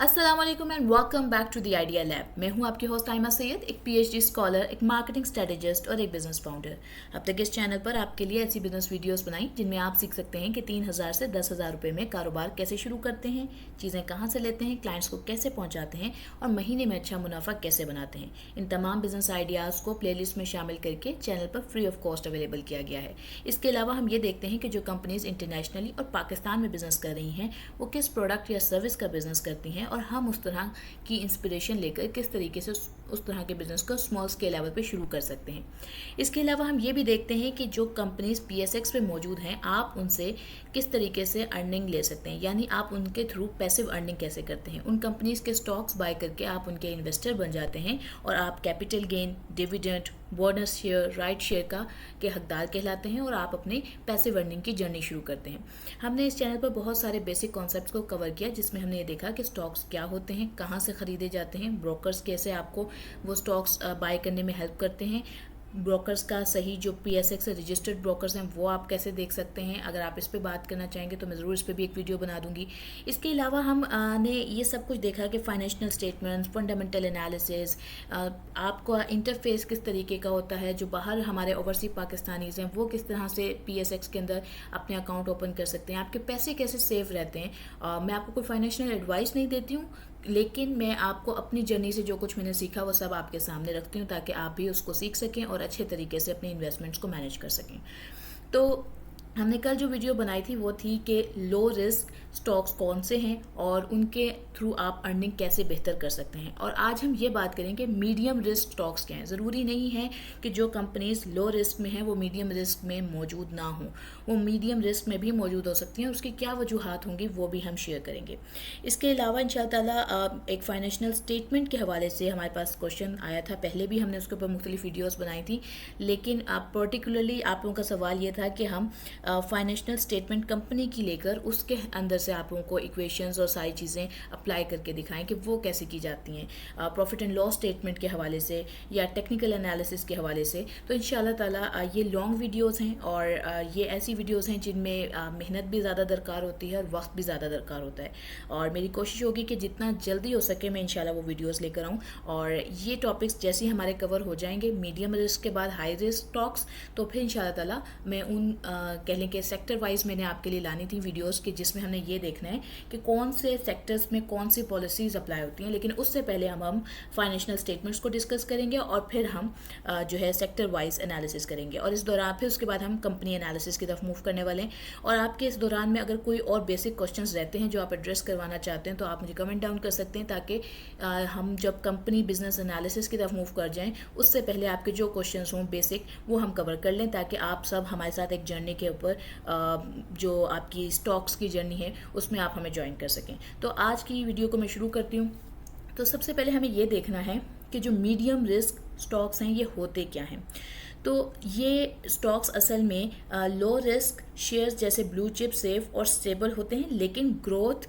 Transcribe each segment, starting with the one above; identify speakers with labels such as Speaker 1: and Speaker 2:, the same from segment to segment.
Speaker 1: अस्सलाम वालेकुम and welcome back to the idea lab. मैं हूं आपकी होस्ट आइमा सैयद, एक पीएचडी स्कॉलर, एक मार्केटिंग स्ट्रेटेजिस्ट और एक बिजनेस फाउंडर। अब तक इस चैनल पर आपके लिए ऐसी बिजनेस वीडियोस बनाई जिनमें आप सीख सकते हैं कि 3,000 से 10,000 रुपये में कारोबार कैसे शुरू करते हैं, चीज़ें कहाँ से लेते हैं, क्लाइंट्स को कैसे पहुँचाते हैं और महीने में अच्छा मुनाफा कैसे बनाते हैं। इन तमाम बिजनेस आइडियाज़ को प्लेलिस्ट में शामिल करके चैनल पर फ्री ऑफ कॉस्ट अवेलेबल किया गया है। इसके अलावा हम ये देखते हैं कि जो कंपनीज इंटरनेशनली और पाकिस्तान में बिजनेस कर रही हैं वो किस प्रोडक्ट या सर्विस का बिजनेस करती हैं और हम उस तरह की इंस्पिरेशन लेकर किस तरीके से उस तरह के बिजनेस को स्मॉल स्केल लेवल पे शुरू कर सकते हैं। इसके अलावा हम ये भी देखते हैं कि जो कंपनीज पीएसएक्स पे मौजूद हैं आप उनसे किस तरीके से अर्निंग ले सकते हैं, यानी आप उनके थ्रू पैसिव अर्निंग कैसे करते हैं। उन कंपनीज के स्टॉक्स बाय करके आप उनके इन्वेस्टर बन जाते हैं और आप capital gain, dividend, bonus share, right share के हकदार कहलाते हैं और आप अपनी पैसिव अर्निंग की जर्नी शुरू करते हैं। हमने इस चैनल पर बहुत सारे बेसिक कॉन्सेप्ट्स को कवर किया जिसमें हमने ये देखा कि स्टॉक्स क्या होते हैं, कहाँ से ख़रीदे जाते हैं, ब्रोकर्स कैसे आपको वो स्टॉक्स बाय करने में हेल्प करते हैं, ब्रोकर्स का सही जो पीएसएक्स से रजिस्टर्ड ब्रोकर्स हैं वो आप कैसे देख सकते हैं। अगर आप इस पे बात करना चाहेंगे तो मैं ज़रूर इस पे भी एक वीडियो बना दूंगी। इसके अलावा हम ने ये सब कुछ देखा कि फाइनेंशियल स्टेटमेंट्स, फंडामेंटल एनालिसिस, आपका इंटरफेस किस तरीके का होता है, जो बाहर हमारे ओवरसीज पाकिस्तानीज़ हैं वो किस तरह से पीएसएक्स के अंदर अपने अकाउंट ओपन कर सकते हैं, आपके पैसे कैसे सेव रहते हैं। मैं आपको कोई फाइनेंशियल एडवाइस नहीं देती हूँ, लेकिन मैं आपको अपनी जर्नी से जो कुछ मैंने सीखा वो सब आपके सामने रखती हूँ ताकि आप भी उसको सीख सकें और अच्छे तरीके से अपने इन्वेस्टमेंट्स को मैनेज कर सकें। तो हमने कल जो वीडियो बनाई थी वो थी कि लो रिस्क स्टॉक्स कौन से हैं और उनके थ्रू आप अर्निंग कैसे बेहतर कर सकते हैं। और आज हम ये बात करें कि मीडियम रिस्क स्टॉक्स क्या हैं। ज़रूरी नहीं है कि जो कंपनीज लो रिस्क में हैं वो मीडियम रिस्क में मौजूद ना हों, वो मीडियम रिस्क में भी मौजूद हो सकती हैं। उसकी क्या वजूहत होंगी वो भी हम शेयर करेंगे। इसके अलावा इंशाअल्लाह ताला एक फाइनेंशियल स्टेटमेंट के हवाले से हमारे पास क्वेश्चन आया था, पहले भी हमने उसके ऊपर मुख्तलिफ वीडियोज़ बनाई थी, लेकिन पर्टिकुलरली आप लोगों का सवाल ये था कि हम फाइनेंशियल स्टेटमेंट कंपनी की लेकर उसके अंदर से आप लोगों को इक्वेशंस और सारी चीज़ें अप्लाई करके दिखाएं कि वो कैसे की जाती हैं, प्रॉफिट एंड लॉस स्टेटमेंट के हवाले से या टेक्निकल एनालिसिस के हवाले से। तो इंशाल्लाह ताला ये लॉन्ग वीडियोज़ हैं और ये ऐसी वीडियोज़ हैं जिनमें मेहनत भी ज़्यादा दरकार होती है और वक्त भी ज़्यादा दरकार होता है। और मेरी कोशिश होगी कि जितना जल्दी हो सके मैं इंशाल्लाह वो वीडियोज़ लेकर आऊँ। और ये टॉपिक्स जैसे ही हमारे कवर हो जाएंगे, मीडियम रिस्क के बाद हाई रिस्क स्टॉक्स, तो फिर इंशाल्लाह ताला मैं उन कह लें कि सेक्टर वाइज मैंने आपके लिए लानी थी वीडियोस की जिसमें हमने ये देखना है कि कौन से सेक्टर्स में कौन सी पॉलिसीज़ अप्लाई होती हैं। लेकिन उससे पहले हम फाइनेंशियल स्टेटमेंट्स को डिस्कस करेंगे और फिर हम जो है सेक्टर वाइज एनालिसिस करेंगे और इस दौरान फिर उसके बाद हम कंपनी एनालिसिस की तरफ मूव करने वाले हैं। और आपके इस दौरान में अगर कोई और बेसिक क्वेश्चंस रहते हैं जो आप एड्रेस करवाना चाहते हैं तो आप मुझे कमेंट डाउन कर सकते हैं ताकि हम जब कंपनी बिजनेस एनालिसिस की तरफ मूव कर जाएँ उससे पहले आपके जो क्वेश्चन हों बेसिक वो हम कवर कर लें ताकि आप सब हमारे साथ एक जर्नी के ऊपर जो आपकी स्टॉक्स की जर्नी है उसमें आप हमें ज्वाइन कर सकें। तो आज की वीडियो को मैं शुरू करती हूँ। तो सबसे पहले हमें ये देखना है कि जो मीडियम रिस्क स्टॉक्स हैं ये होते क्या हैं। तो ये स्टॉक्स असल में लो रिस्क शेयर्स जैसे ब्लू चिप सेफ और स्टेबल होते हैं, लेकिन ग्रोथ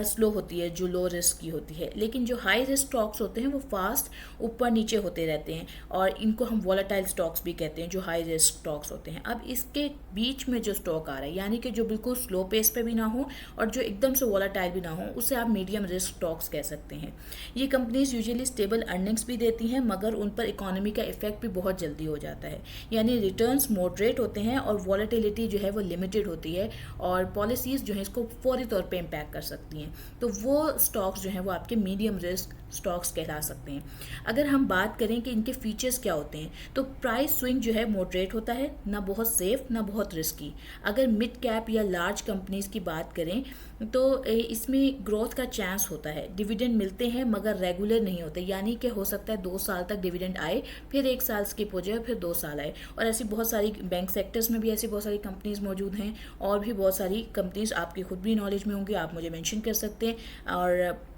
Speaker 1: स्लो होती है जो लो रिस्क की होती है। लेकिन जो हाई रिस्क स्टॉक्स होते हैं वो फास्ट ऊपर नीचे होते रहते हैं और इनको हम वॉलेटाइल स्टॉक्स भी कहते हैं जो हाई रिस्क स्टॉक्स होते हैं। अब इसके बीच में जो स्टॉक आ रहा है यानी कि जो बिल्कुल स्लो पेस पे भी ना हो और जो एकदम से वॉलेटाइल भी ना हो उसे आप मीडियम रिस्क स्टॉक्स कह सकते हैं। ये कंपनीज यूजुअली स्टेबल अर्निंग्स भी देती हैं मगर उन पर इकोनॉमी का इफेक्ट भी बहुत जल्दी हो जाता है, यानी रिटर्न्स मॉडरेट होते हैं और वॉलेटिलिटी जो है वो लिमिटेड होती है और पॉलिसीज़ जो है इसको फौरी तौर पे इम्पैक्ट कर सकती हैं। तो वो स्टॉक्स जो हैं वो आपके मीडियम रिस्क स्टॉक्स कहला सकते हैं। अगर हम बात करें कि इनके फीचर्स क्या होते हैं तो प्राइस स्विंग जो है मॉडरेट होता है, ना बहुत सेफ ना बहुत रिस्की। अगर मिड कैप या लार्ज कंपनीज की बात करें तो इसमें ग्रोथ का चांस होता है। डिविडेंड मिलते हैं मगर रेगुलर नहीं होते, यानी कि हो सकता है 2 साल तक डिविडेंड आए, फिर 1 साल स्किप हो जाए, फिर 2 साल आए। और ऐसी बहुत सारी बैंक सेक्टर्स में भी ऐसी बहुत सारी कंपनीज मौजूद हैं और भी बहुत सारी कंपनीज आपकी खुद भी नॉलेज में होंगी, आप मुझे मेंशन कर सकते हैं। और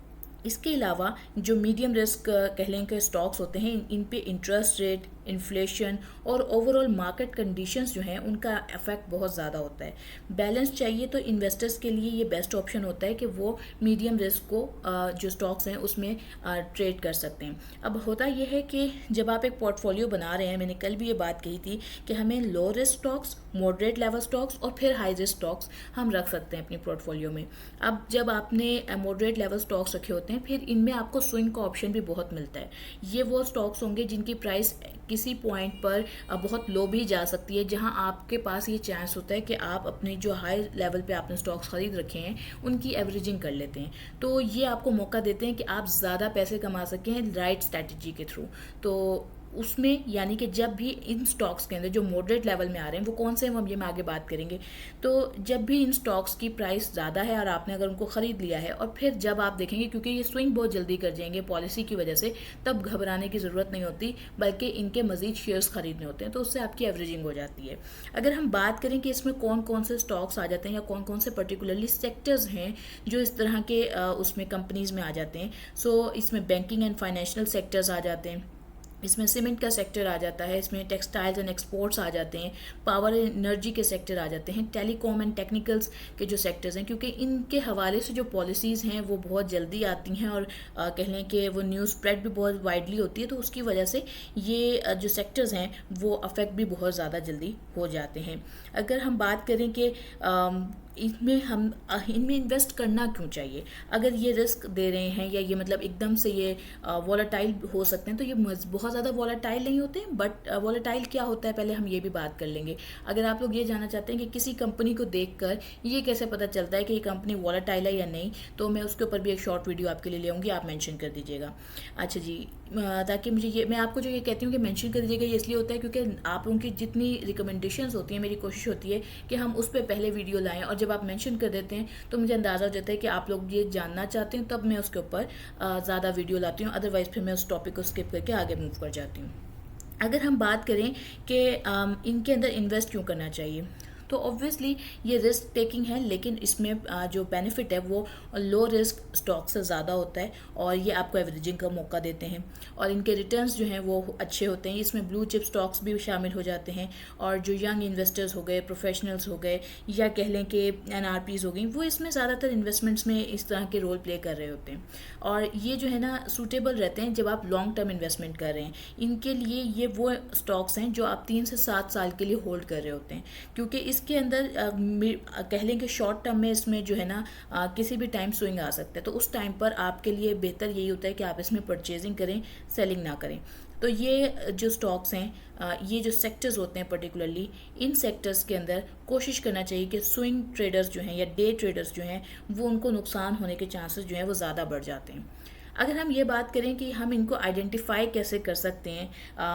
Speaker 1: इसके अलावा जो मीडियम रिस्क कह लें कि स्टॉक्स होते हैं इन पे इंटरेस्ट रेट, इन्फ्लेशन और ओवरऑल मार्केट कंडीशंस जो हैं उनका इफेक्ट बहुत ज़्यादा होता है। बैलेंस चाहिए तो इन्वेस्टर्स के लिए ये बेस्ट ऑप्शन होता है कि वो मीडियम रिस्क को जो स्टॉक्स हैं उसमें ट्रेड कर सकते हैं। अब होता यह है कि जब आप एक पोर्टफोलियो बना रहे हैं, मैंने कल भी ये बात कही थी कि हमें low risk stocks, moderate level stocks और फिर हाई रिस्क स्टॉक्स हम रख सकते हैं अपनी पोर्टफोलियो में। अब जब आपने मॉडरेट लेवल स्टॉक्स रखे होते हैं, फिर इनमें आपको स्विंग का ऑप्शन भी बहुत मिलता है। ये वो स्टॉक्स होंगे जिनकी प्राइस किसी पॉइंट पर बहुत लो भी जा सकती है, जहां आपके पास ये चांस होता है कि आप अपने जो हाई लेवल पे आपने स्टॉक्स खरीद रखे हैं उनकी एवरेजिंग कर लेते हैं। तो ये आपको मौका देते हैं कि आप ज़्यादा पैसे कमा सकें राइट स्ट्रैटेजी के थ्रू। तो उसमें यानी कि जब भी इन स्टॉक्स के अंदर जो मॉडरेट लेवल में आ रहे हैं वो कौन से हैं, हम ये में आगे बात करेंगे। तो जब भी इन स्टॉक्स की प्राइस ज़्यादा है और आपने अगर उनको ख़रीद लिया है और फिर जब आप देखेंगे क्योंकि ये स्विंग बहुत जल्दी कर जाएंगे पॉलिसी की वजह से, तब घबराने की ज़रूरत नहीं होती, बल्कि इनके मज़ीद शेयर्स खरीदने होते हैं, तो उससे आपकी एवरेजिंग हो जाती है। अगर हम बात करें कि इसमें कौन कौन से स्टॉक्स आ जाते हैं या कौन कौन से पर्टिकुलरली सेक्टर्स हैं जो इस तरह के उसमें कंपनीज़ में आ जाते हैं, सो इसमें बैंकिंग एंड फाइनेंशियल सेक्टर्स आ जाते हैं, इसमें सीमेंट का सेक्टर आ जाता है, इसमें टेक्सटाइल्स एंड एक्सपोर्ट्स आ जाते हैं, पावर एंड एनर्जी के सेक्टर आ जाते हैं, टेलीकॉम एंड टेक्निकल्स के जो सेक्टर्स हैं, क्योंकि इनके हवाले से जो पॉलिसीज़ हैं वो बहुत जल्दी आती हैं और कह लें कि वो न्यूज़ स्प्रेड भी बहुत वाइडली होती है, तो उसकी वजह से ये जो सेक्टर्स हैं वो अफेक्ट भी बहुत ज़्यादा जल्दी हो जाते हैं। अगर हम बात करें कि इनमें इन्वेस्ट करना क्यों चाहिए, अगर ये रिस्क दे रहे हैं या ये मतलब एकदम से ये वॉलेटाइल हो सकते हैं, तो ये बहुत ज़्यादा वॉलेटाइल नहीं होते, बट वॉलेटाइल क्या होता है पहले हम ये भी बात कर लेंगे। अगर आप लोग ये जानना चाहते हैं कि किसी कंपनी को देखकर ये कैसे पता चलता है कि ये कंपनी वॉलेटाइल है या नहीं, तो मैं उसके ऊपर भी एक शॉर्ट वीडियो आपके लिए ले आऊँगी, आप मेंशन कर दीजिएगा। अच्छा जी, ताकि मुझे ये, मैं आपको जो ये कहती हूँ कि मेंशन कर दीजिएगा, ये इसलिए होता है क्योंकि आप उनकी जितनी रिकमेंडेशंस होती हैं, मेरी कोशिश होती है कि हम उस पर पहले वीडियो लाएं, और जब आप मेंशन कर देते हैं तो मुझे अंदाज़ा हो जाता है कि आप लोग ये जानना चाहते हैं, तब मैं उसके ऊपर ज़्यादा वीडियो लाती हूँ, अदरवाइज़ फिर मैं उस टॉपिक को स्किप करके आगे मूव कर जाती हूँ। अगर हम बात करें कि इनके अंदर इन्वेस्ट क्यों करना चाहिए, तो ऑब्वियसली ये रिस्क टेकिंग है, लेकिन इसमें जो बेनिफिट है वो लो रिस्क स्टॉक से ज़्यादा होता है और ये आपको एवरेजिंग का मौका देते हैं और इनके रिटर्न्स जो हैं वो अच्छे होते हैं। इसमें ब्लू चिप स्टॉक्स भी शामिल हो जाते हैं और जो यंग इन्वेस्टर्स हो गए, प्रोफेशनल्स हो गए, या कह लें कि NRPs हो गई, वो इसमें ज़्यादातर इन्वेस्टमेंट्स में इस तरह के रोल प्ले कर रहे होते हैं और ये जो है ना सूटेबल रहते हैं जब आप लॉन्ग टर्म इन्वेस्टमेंट कर रहे हैं। इनके लिए ये वो स्टॉक्स हैं जो आप 3 से 7 साल के लिए होल्ड कर रहे होते हैं, क्योंकि इसके अंदर कह लें कि शॉर्ट टर्म में इसमें जो है ना किसी भी टाइम स्विंग आ सकता है, तो उस टाइम पर आपके लिए बेहतर यही होता है कि आप इसमें परचेजिंग करें, सेलिंग ना करें। तो ये जो स्टॉक्स हैं, ये जो सेक्टर्स होते हैं पर्टिकुलरली, इन सेक्टर्स के अंदर कोशिश करना चाहिए कि स्विंग ट्रेडर्स जो हैं या डे ट्रेडर्स जो हैं वो उनको नुकसान होने के चांसेस जो हैं वो ज़्यादा बढ़ जाते हैं। अगर हम ये बात करें कि हम इनको आइडेंटिफाई कैसे कर सकते हैं,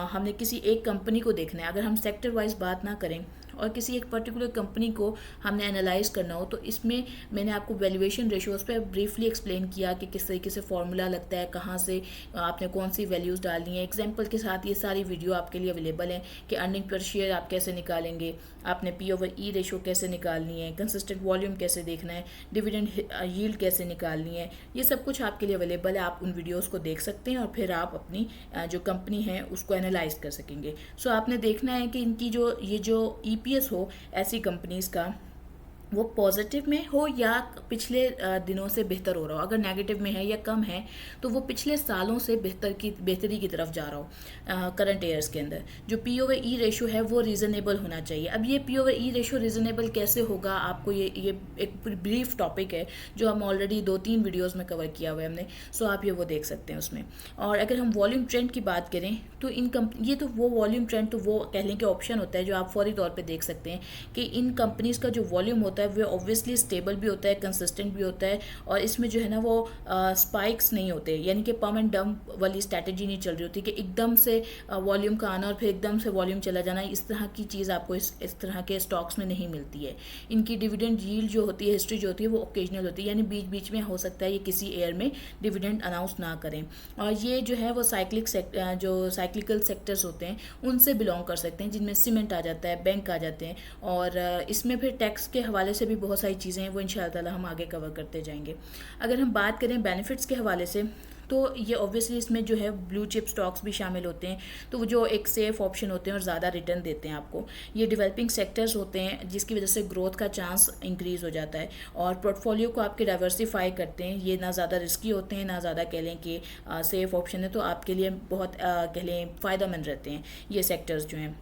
Speaker 1: हमने किसी एक कंपनी को देखना है, अगर हम सेक्टर वाइज बात ना करें और किसी एक पर्टिकुलर कंपनी को हमने एनालाइज करना हो, तो इसमें मैंने आपको वैल्यूएशन रेशियोज़ पे ब्रीफली एक्सप्लेन किया कि किस तरीके से फॉर्मूला लगता है, कहाँ से आपने कौन सी वैल्यूज़ डालनी है। एग्जांपल के साथ ये सारी वीडियो आपके लिए अवेलेबल है कि अर्निंग पर शेयर आप कैसे निकालेंगे, आपने P/E रेशो कैसे निकालनी है, कंसिस्टेंट वॉल्यूम कैसे देखना है, डिविडेंड यील्ड कैसे निकालनी है, ये सब कुछ आपके लिए अवेलेबल है। आप उन वीडियोज़ को देख सकते हैं और फिर आप अपनी जो कंपनी है उसको एनालाइज कर सकेंगे। सो आपने देखना है कि इनकी जो EPS हो ऐसी कंपनीज़ का, वो पॉजिटिव में हो या पिछले दिनों से बेहतर हो रहा हो। अगर नेगेटिव में है या कम है तो वो पिछले सालों से बेहतरी की तरफ जा रहा हो। करंट ईयर्स के अंदर जो P/E रेशो है वो रीज़नेबल होना चाहिए। अब ये P/E रेशो रीज़नेबल कैसे होगा, आपको ये एक ब्रीफ टॉपिक है जो हम ऑलरेडी 2-3 वीडियोज़ में कवर किया हुआ है हमने, सो आप ये वो देख सकते हैं उसमें। और अगर हम वॉल्यूम ट्रेंड की बात करें तो ये तो वो वॉल्यूम ट्रेंड, तो वो कह लें कि ऑप्शन होता है जो आप फौरी तौर पर देख सकते हैं कि इन कंपनीज़ का जो वॉल्यूम होता है वो ऑब्वियसली स्टेबल भी होता है, कंसिस्टेंट भी होता है और इसमें जो है ना वो स्पाइक्स नहीं होते, यानी कि पम्प एंड डंप वाली स्ट्रैटेजी नहीं चल रही होती कि एकदम से वॉल्यूम का आना और फिर एकदम से वॉल्यूम चला जाना। इस तरह की चीज़ आपको इस तरह के स्टॉक्स में नहीं मिलती है। इनकी डिविडेंड यील्ड जो होती है, हिस्ट्री जो होती है, वो ओकेजनल होती है, यानी बीच बीच में हो सकता है ये किसी ईयर में डिविडेंड अनाउंस ना करें। और ये जो है वो साइक्लिकल सेक्टर्स होते हैं उनसे बिलोंग कर सकते हैं, जिनमें सीमेंट आ जाता है, बैंक आ जाते हैं और इसमें फिर टैक्स के हवाले से भी बहुत सारी चीज़ें हैं, वो इंशाअल्लाह ताला हम आगे कवर करते जाएंगे। अगर हम बात करें बेनिफिट्स के हवाले से, तो ये ऑब्वियसली इसमें जो है ब्लू चिप स्टॉक्स भी शामिल होते हैं, तो वो जो एक सेफ ऑप्शन होते हैं और ज़्यादा रिटर्न देते हैं आपको। ये डेवलपिंग सेक्टर्स होते हैं जिसकी वजह से ग्रोथ का चांस इंक्रीज़ हो जाता है और पोर्टफोलियो को आपके डाइवर्सिफाई करते हैं। ये ना ज़्यादा रिस्की होते हैं, ना ज़्यादा कह लें कि सेफ ऑप्शन है, तो आपके लिए बहुत कह लें फ़ायदेमंद रहते हैं ये सेक्टर्स जो हैं।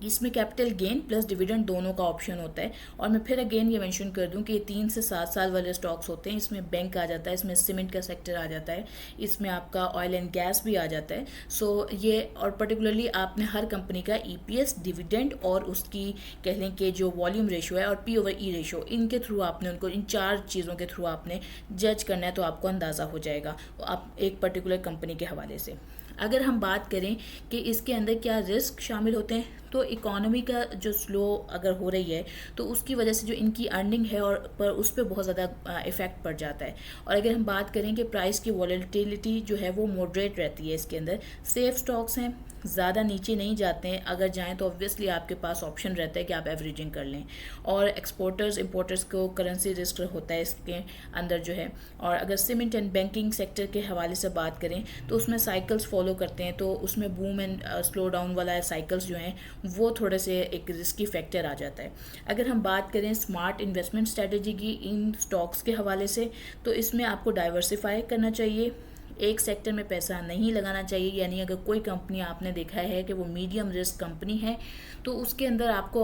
Speaker 1: इसमें कैपिटल गेन प्लस डिविडेंड दोनों का ऑप्शन होता है। और मैं फिर अगेन ये मेंशन कर दूं कि ये 3 से 7 साल वाले स्टॉक्स होते हैं। इसमें बैंक आ जाता है, इसमें सीमेंट का सेक्टर आ जाता है, इसमें आपका ऑयल एंड गैस भी आ जाता है। सो ये और पर्टिकुलरली आपने हर कंपनी का ईपीएस, डिविडेंड और उसकी कह लें कि जो वॉल्यूम रेशो है और पी/ई रेशो, इनके थ्रू आपने उनको, इन 4 चीज़ों के थ्रू आपने जज करना है, तो आपको अंदाज़ा हो जाएगा आप एक पर्टिकुलर कंपनी के हवाले से। अगर हम बात करें कि इसके अंदर क्या रिस्क शामिल होते हैं, तो इकोनॉमी का जो स्लो अगर हो रही है तो उसकी वजह से जो इनकी अर्निंग है और पर उस पर बहुत ज़्यादा इफ़ेक्ट पड़ जाता है। और अगर हम बात करें कि प्राइस की वॉलेटिलिटी जो है वो मॉडरेट रहती है इसके अंदर। सेफ स्टॉक्स हैं, ज़्यादा नीचे नहीं जाते हैं, अगर जाएं तो ऑब्वियसली आपके पास ऑप्शन रहता है कि आप एवरेजिंग कर लें। और एक्सपोर्टर्स इंपोर्टर्स को करेंसी रिस्क होता है इसके अंदर जो है। और अगर सीमेंट एंड बैंकिंग सेक्टर के हवाले से बात करें तो उसमें साइकिल्स फॉलो करते हैं, तो उसमें बूम एंड स्लो डाउन वाला साइकिल्स जो हैं वो थोड़े से एक रिस्की फैक्टर आ जाता है। अगर हम बात करें स्मार्ट इन्वेस्टमेंट स्ट्रेटजी की इन स्टॉक्स के हवाले से, तो इसमें आपको डाइवर्सिफाई करना चाहिए, एक सेक्टर में पैसा नहीं लगाना चाहिए। यानी अगर कोई कंपनी आपने देखा है कि वो मीडियम रिस्क कंपनी है तो उसके अंदर आपको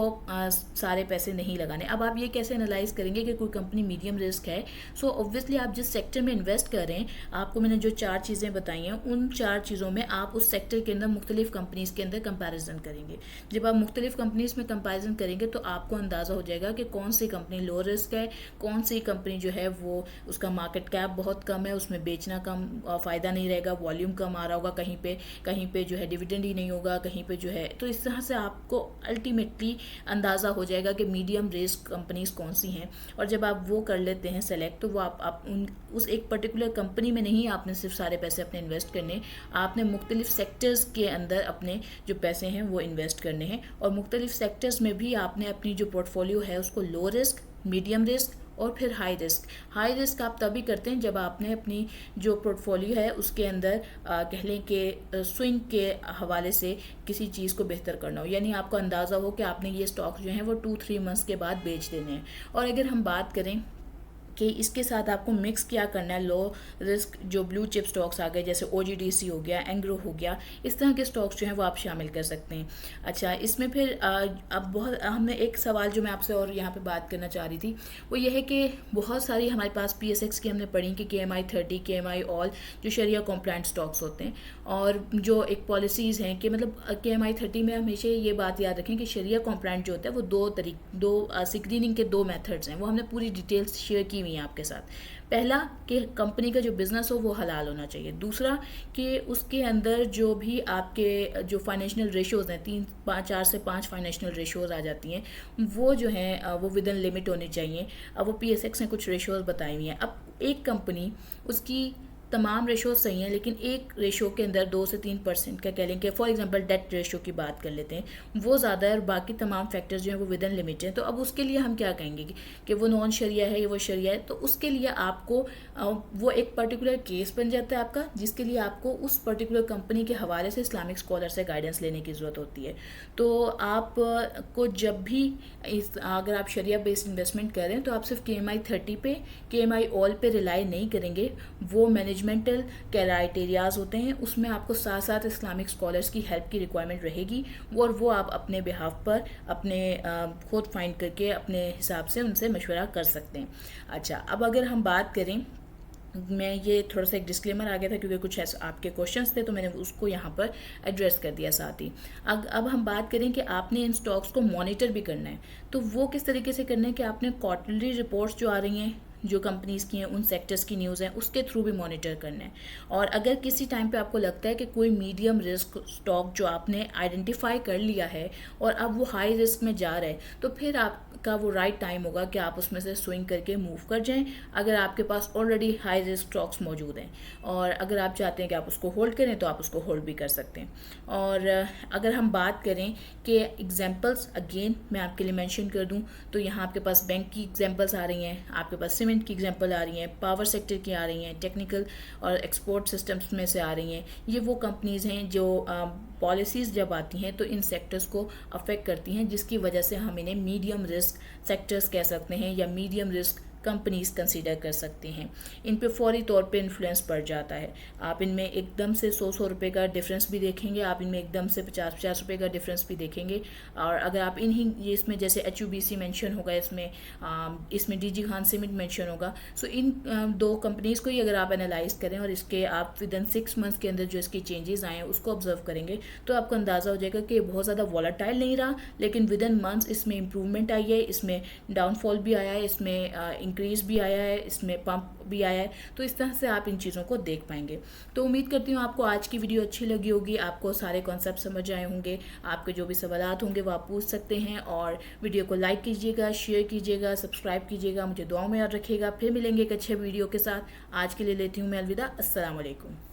Speaker 1: सारे पैसे नहीं लगाने। अब आप ये कैसे एनालाइज करेंगे कि कोई कंपनी मीडियम रिस्क है? सो ऑब्वियसली आप जिस सेक्टर में इन्वेस्ट कर रहे हैं, आपको मैंने जो 4 चीज़ें बताई हैं उन 4 चीज़ों में आप उस सेक्टर के अंदर मुख्तलिफ कंपनीज़ के अंदर कंपैरिजन करेंगे। जब आप मुख्तलिफ कंपनीज़ में कंपैरिजन करेंगे तो आपको अंदाज़ा हो जाएगा कि कौन सी कंपनी लो रिस्क है, कौन सी कंपनी जो है वो उसका मार्केट कैप बहुत कम है, उसमें बेचना कम फ़ायदा नहीं रहेगा, वॉल्यूम कम आ रहा होगा, कहीं पे जो है डिविडेंड ही नहीं होगा, कहीं पे जो है। तो इस तरह से आपको अल्टीमेटली अंदाज़ा हो जाएगा कि मीडियम रिस्क कंपनीज कौन सी हैं। और जब आप वो कर लेते हैं सेलेक्ट, तो वो आप उस एक पर्टिकुलर कंपनी में नहीं आपने सिर्फ सारे पैसे अपने इन्वेस्ट करने, आपने मुख्तलिफ सेक्टर्स के अंदर अपने जो पैसे हैं वो इन्वेस्ट करने हैं। और मुख्तलिफ सेक्टर्स में भी आपने अपनी जो पोर्टफोलियो है उसको लो रिस्क, मीडियम रिस्क और फिर हाई रिस्क आप तभी करते हैं जब आपने अपनी जो पोर्टफोलियो है उसके अंदर कह लें कि स्विंग के हवाले से किसी चीज़ को बेहतर करना हो। यानी आपको अंदाज़ा हो कि आपने ये स्टॉक्स जो हैं वो 2-3 मंथ्स के बाद बेच देने हैं। और अगर हम बात करें कि इसके साथ आपको मिक्स क्या करना है, लो रिस्क जो ब्लू चिप स्टॉक्स आ गए जैसे OGDC हो गया, एंग्रो हो गया, इस तरह के स्टॉक्स जो हैं वो आप शामिल कर सकते हैं। अच्छा, इसमें फिर अब बहुत हमने एक सवाल जो मैं आपसे और यहाँ पे बात करना चाह रही थी वो ये है कि बहुत सारी हमारे पास PSX की हमने पढ़ी कि KMI 30, KMI ऑल जो शरिया कॉम्प्लाइंट स्टॉक्स होते हैं। और जो एक पॉलिसीज़ हैं कि मतलब KMI 30 में हमेशा ये बात याद रखें कि शरिया कॉम्प्लाइंट जो होता है वो दो स्क्रीनिंग के 2 मेथड्स हैं, वो हमने पूरी डिटेल्स शेयर की हुई हैं आपके साथ। पहला कि कंपनी का जो बिज़नेस हो वो हलाल होना चाहिए। दूसरा कि उसके अंदर जो भी आपके जो फाइनेंशियल रेशोज़ हैं, 4 से 5 फाइनेंशियल रेशोज़ आ जाती हैं, वो जो हैं वो विद इन लिमिट होनी चाहिए। अब वो PSX ने कुछ रेशोज़ बताई हुई हैं। अब एक कंपनी उसकी तमाम रेशो सही हैं, लेकिन एक रेशो के अंदर 2 से 3% का कह लें कि फॉर एग्जांपल डेट रेशो की बात कर लेते हैं, वो ज़्यादा है और बाकी तमाम फैक्टर्स जो हैं वो विद इन लिमिट हैं। तो अब उसके लिए हम क्या कहेंगे कि वो नॉन शरिया है या वो शरिया है? तो उसके लिए आपको वो एक पर्टिकुलर केस बन जाता है आपका, जिसके लिए आपको उस पर्टिकुलर कंपनी के हवाले से इस्लामिक स्कॉलर से गाइडेंस लेने की ज़रूरत होती है। तो आप को जब भी अगर आप शरिया बेस्ड इन्वेस्टमेंट कर रहे हैं तो आप सिर्फ KMI 30 पे, KMI ऑल पे रिलाई नहीं करेंगे। वो मैनेजमेंटल क्राइटेरियाज होते हैं, उसमें आपको साथ साथ इस्लामिक स्कॉलर्स की हेल्प की रिक्वायरमेंट रहेगी और वो आप अपने बिहाफ पर अपने खुद फाइंड करके अपने हिसाब से उनसे मशवरा कर सकते हैं। अच्छा, अब अगर हम बात करें, मैं ये थोड़ा सा एक डिस्क्लेमर आ गया था क्योंकि कुछ ऐसे आपके क्वेश्चंस थे तो मैंने उसको यहाँ पर एड्रेस कर दिया साथ ही। अब हम बात करें कि आपने इन स्टॉक्स को मॉनिटर भी करना है, तो वो किस तरीके से करना है कि आपने क्वार्टरली रिपोर्ट्स जो आ रही हैं जो कंपनीज़ की हैं, उन सेक्टर्स की न्यूज़ हैं, उसके थ्रू भी मॉनिटर करना है। और अगर किसी टाइम पे आपको लगता है कि कोई मीडियम रिस्क स्टॉक जो आपने आइडेंटिफाई कर लिया है और अब वो हाई रिस्क में जा रहा है, तो फिर आप का वो राइट टाइम होगा कि आप उसमें से स्विंग करके मूव कर जाएं, अगर आपके पास ऑलरेडी हाई रिस्क स्टॉक्स मौजूद हैं। और अगर आप चाहते हैं कि आप उसको होल्ड करें तो आप उसको होल्ड भी कर सकते हैं। और अगर हम बात करें कि एग्जांपल्स अगेन मैं आपके लिए मेंशन कर दूं, तो यहाँ आपके पास बैंक की एग्जांपल्स आ रही हैं, आपके पास सीमेंट की एग्जांपल आ रही हैं, पावर सेक्टर की आ रही हैं, टेक्निकल और एक्सपोर्ट सिस्टम्स में से आ रही हैं। ये वो कंपनीज़ हैं जो पॉलिसीज़ जब आती हैं तो इन सेक्टर्स को अफेक्ट करती हैं, जिसकी वजह से हम इन्हें मीडियम रिस्क सेक्टर्स कह सकते हैं या मीडियम रिस्क कंपनीज कंसीडर कर सकते हैं। इन पे फौरी तौर पे इन्फ्लुएंस पड़ जाता है। आप इनमें एकदम से 100 रुपये का डिफरेंस भी देखेंगे, आप इनमें एकदम से 50 रुपये का डिफरेंस भी देखेंगे। और अगर आप ये इसमें जैसे HUBC मेंशन होगा, इसमें DG खान सीमेंट मेंशन होगा। सो इन दो कंपनीज़ को ही अगर आप एनालाइज करें और इसके आप विदिन 6 मंथ्स के अंदर जो इसकी चेंजेस आए हैं उसको ऑब्जर्व करेंगे, तो आपको अंदाज़ा हो जाएगा कि बहुत ज़्यादा वॉलेटाइल नहीं रहा, लेकिन विदिन मंथ्स इसमें इंप्रूवमेंट आई है, इसमें डाउनफॉल भी आया है, इसमें इंक्रीज भी आया है, इसमें पंप भी आया है। तो इस तरह से आप इन चीज़ों को देख पाएंगे। तो उम्मीद करती हूँ आपको आज की वीडियो अच्छी लगी होगी, आपको सारे कॉन्सेप्ट समझ आए होंगे, आपके जो भी सवालात होंगे वो आप पूछ सकते हैं। और वीडियो को लाइक कीजिएगा, शेयर कीजिएगा, सब्सक्राइब कीजिएगा, मुझे दुआओं में याद रखिएगा। फिर मिलेंगे एक अच्छे वीडियो के साथ। आज के लिए लेती हूँ मैं अलविदा। अस्सलाम वालेकुम।